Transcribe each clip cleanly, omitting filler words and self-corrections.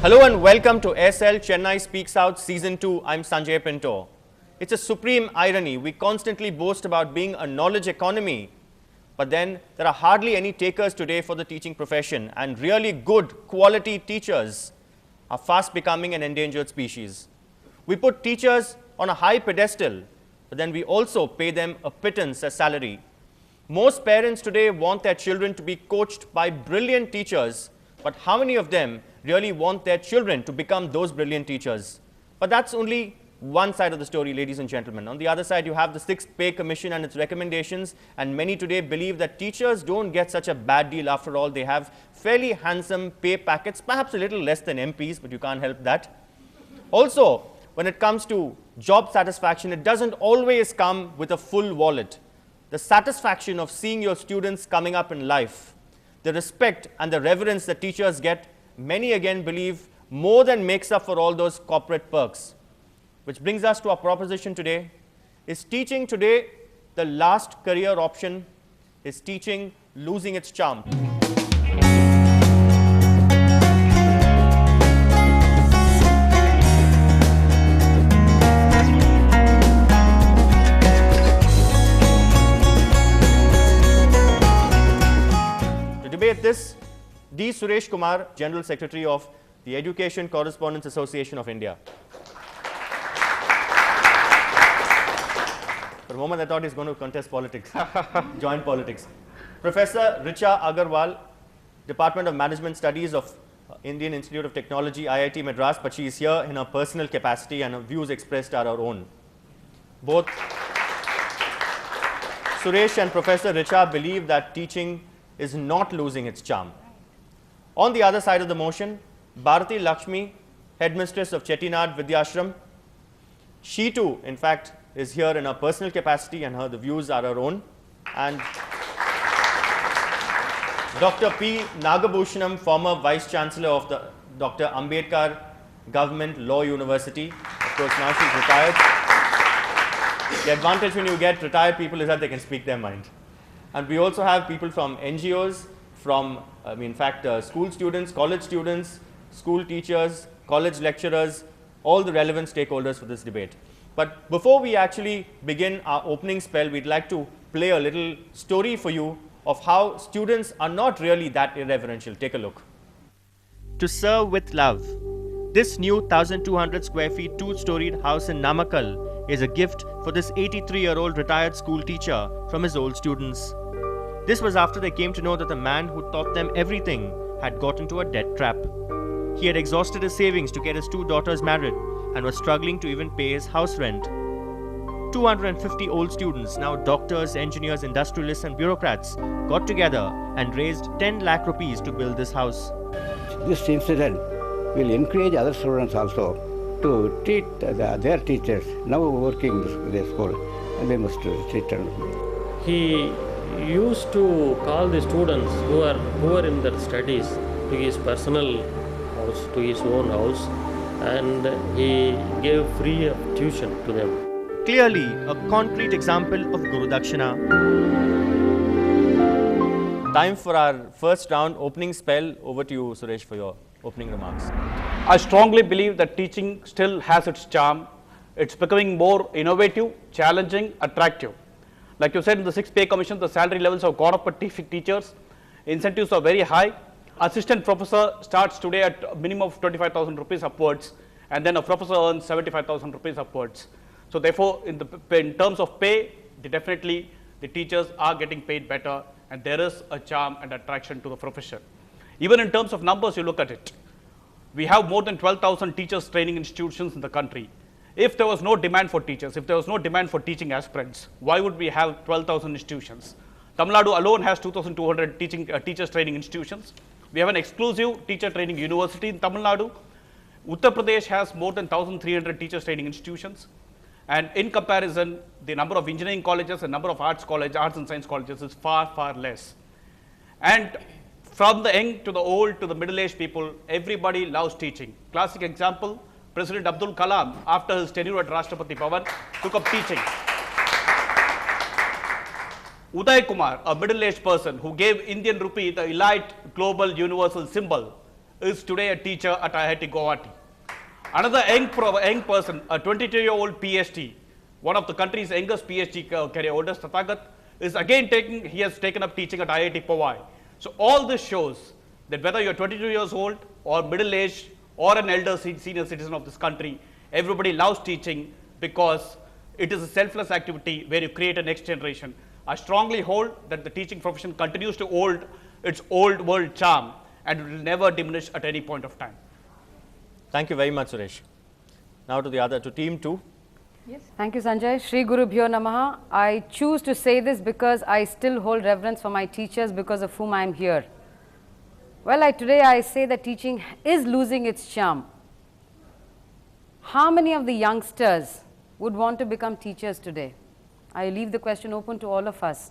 Hello and welcome to SL Chennai Speaks Out Season 2. I'm Sanjay Pinto. It's a supreme irony. We constantly boast about being a knowledge economy, but then there are hardly any takers today for the teaching profession, and really good quality teachers are fast becoming an endangered species. We put teachers on a high pedestal, but then we also pay them a pittance as salary. Most parents today want their children to be coached by brilliant teachers, but how many of them really want their children to become those brilliant teachers? But that's only one side of the story, ladies and gentlemen. On the other side, you have the Sixth Pay Commission and its recommendations, and many today believe that teachers don't get such a bad deal. After all, they have fairly handsome pay packets, perhaps a little less than MPs, but you can't help that. Also, when it comes to job satisfaction, it doesn't always come with a full wallet. The satisfaction of seeing your students coming up in life, the respect and the reverence that teachers get, many again believe more than makes up for all those corporate perks. Which brings us to our proposition today. Is teaching today the last career option? Is teaching losing its charm? To debate this, D. Suresh Kumar, General Secretary of the Education Correspondents Association of India. For a moment, I thought he's going to contest politics, join politics. Professor Richa Agarwal, Department of Management Studies of Indian Institute of Technology, IIT Madras, but she is here in her personal capacity and her views expressed are her own. Both Suresh and Professor Richa believe that teaching is not losing its charm. On the other side of the motion, Bharati Lakshmi, headmistress of Chettinad Vidyashram, she too, in fact, is here in her personal capacity and the views are her own. And Dr. P. Nagabhushanam, former Vice Chancellor of the Dr. Ambedkar Government Law University. Of course, now she's retired. The advantage when you get retired people is that they can speak their mind. And we also have people from NGOs, from, in fact, school students, college students, school teachers, college lecturers, all the relevant stakeholders for this debate. But before we actually begin our opening spell, we'd like to play a little story for you of how students are not really that irreverential. Take a look. To serve with love. This new 1,200 square feet, two-storied house in Namakkal is a gift for this 83-year-old retired school teacher from his old students. This was after they came to know that the man who taught them everything had got into a debt trap. He had exhausted his savings to get his two daughters married and was struggling to even pay his house rent. 250 old students, now doctors, engineers, industrialists and bureaucrats, got together and raised 10 lakh rupees to build this house. This incident will encourage other students also to treat their teachers, now working in the school, and they must treat them. He used to call the students who are in their studies to his personal house, to his own house, and he gave free tuition to them. Clearly, a concrete example of Guru Dakshina. Time for our first round opening spell. Over to you, Suresh, for your opening remarks. I strongly believe that teaching still has its charm. It's becoming more innovative, challenging, attractive. Like you said, in the Sixth Pay Commission, the salary levels have gone up for teachers. Incentives are very high. Assistant professor starts today at a minimum of 25,000 rupees upwards, and then a professor earns 75,000 rupees upwards. So therefore, in terms of pay, definitely the teachers are getting paid better, and there is a charm and attraction to the profession. Even in terms of numbers, you look at it. We have more than 12,000 teachers training institutions in the country. If there was no demand for teachers, if there was no demand for teaching aspirants, why would we have 12,000 institutions? Tamil Nadu alone has 2,200 teachers training institutions. We have an exclusive teacher training university in Tamil Nadu. Uttar Pradesh has more than 1,300 teachers training institutions. And in comparison, the number of engineering colleges and number of arts and science colleges is far, far less. And from the young to the old to the middle-aged people, everybody loves teaching. Classic example, President Abdul Kalam, after his tenure at Rashtrapati Bhavan, took up teaching. Uday Kumar, a middle-aged person who gave Indian rupee the elite global universal symbol, is today a teacher at IIT Guwahati. Another young person, a 22-year-old PhD, one of the country's youngest PhD career holders, Tathagat, is again he has taken up teaching at IIT Powai. So all this shows that whether you're 22 years old or middle-aged or an elder senior citizen of this country, everybody loves teaching because it is a selfless activity where you create a next generation. I strongly hold that the teaching profession continues to hold its old world charm and it will never diminish at any point of time. Thank you very much, Suresh. Now to team 2. Yes. Thank you, Sanjay. Shri Guru Bhyo Namaha. I choose to say this because I still hold reverence for my teachers because of whom I am here. Well, today I say that teaching is losing its charm. How many of the youngsters would want to become teachers today? I leave the question open to all of us.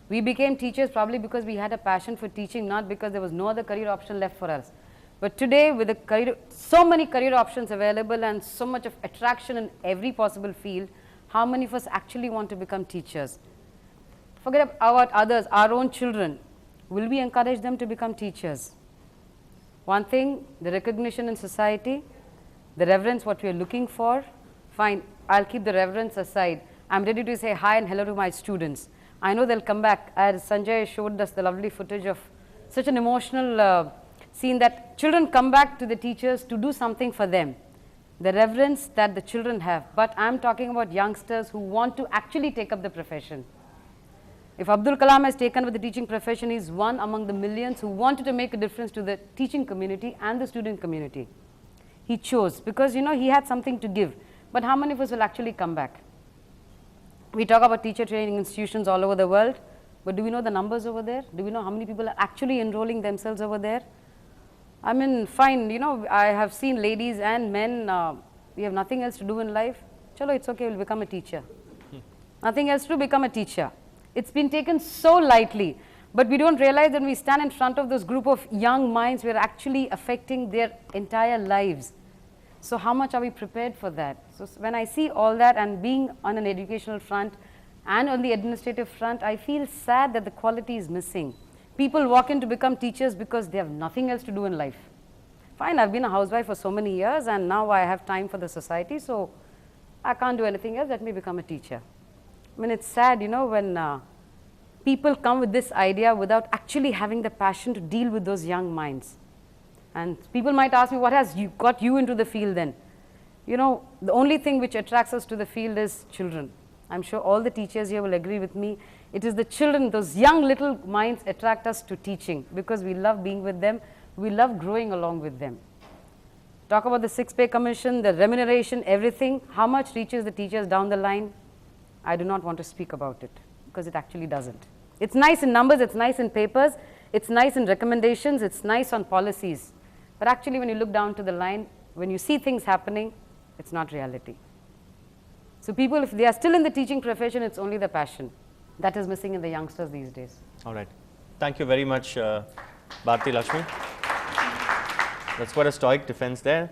We became teachers probably because we had a passion for teaching, not because there was no other career option left for us. But today, with so many career options available and so much of attraction in every possible field, how many of us actually want to become teachers? Forget about others, our own children. Will we encourage them to become teachers? One thing, the recognition in society, the reverence, what we are looking for, fine, I'll keep the reverence aside. I'm ready to say hi and hello to my students. I know they'll come back, as Sanjay showed us the lovely footage of such an emotional scene that children come back to the teachers to do something for them. The reverence that the children have, but I'm talking about youngsters who want to actually take up the profession. If Abdul Kalam has taken up the teaching profession, he's one among the millions who wanted to make a difference to the teaching community and the student community. He chose because he had something to give, but how many of us will actually come back? We talk about teacher training institutions all over the world, but do we know the numbers over there? Do we know how many people are actually enrolling themselves over there? I mean, fine, I have seen ladies and men, we have nothing else to do in life. Chalo, it's okay, we'll become a teacher. Nothing else to become a teacher. It's been taken so lightly, but we don't realize that when we stand in front of this group of young minds, we are actually affecting their entire lives. So how much are we prepared for that? So when I see all that and being on an educational front and on the administrative front, I feel sad that the quality is missing. People walk in to become teachers because they have nothing else to do in life. Fine, I've been a housewife for so many years and now I have time for the society, so I can't do anything else, let me become a teacher. I mean, it's sad, when people come with this idea without actually having the passion to deal with those young minds. And people might ask me, what has got you into the field then? The only thing which attracts us to the field is children. I'm sure all the teachers here will agree with me. It is the children, those young little minds attract us to teaching because we love being with them, we love growing along with them. Talk about the 6 pay commission, the remuneration, everything, how much reaches the teachers down the line? I do not want to speak about it because it actually doesn't. It's nice in numbers, it's nice in papers, it's nice in recommendations, it's nice on policies. But actually when you look down to the line, when you see things happening, it's not reality. So people, if they are still in the teaching profession, it's only the passion. That is missing in the youngsters these days. All right. Thank you very much, Bharti Lakshmi. That's quite a stoic defense there.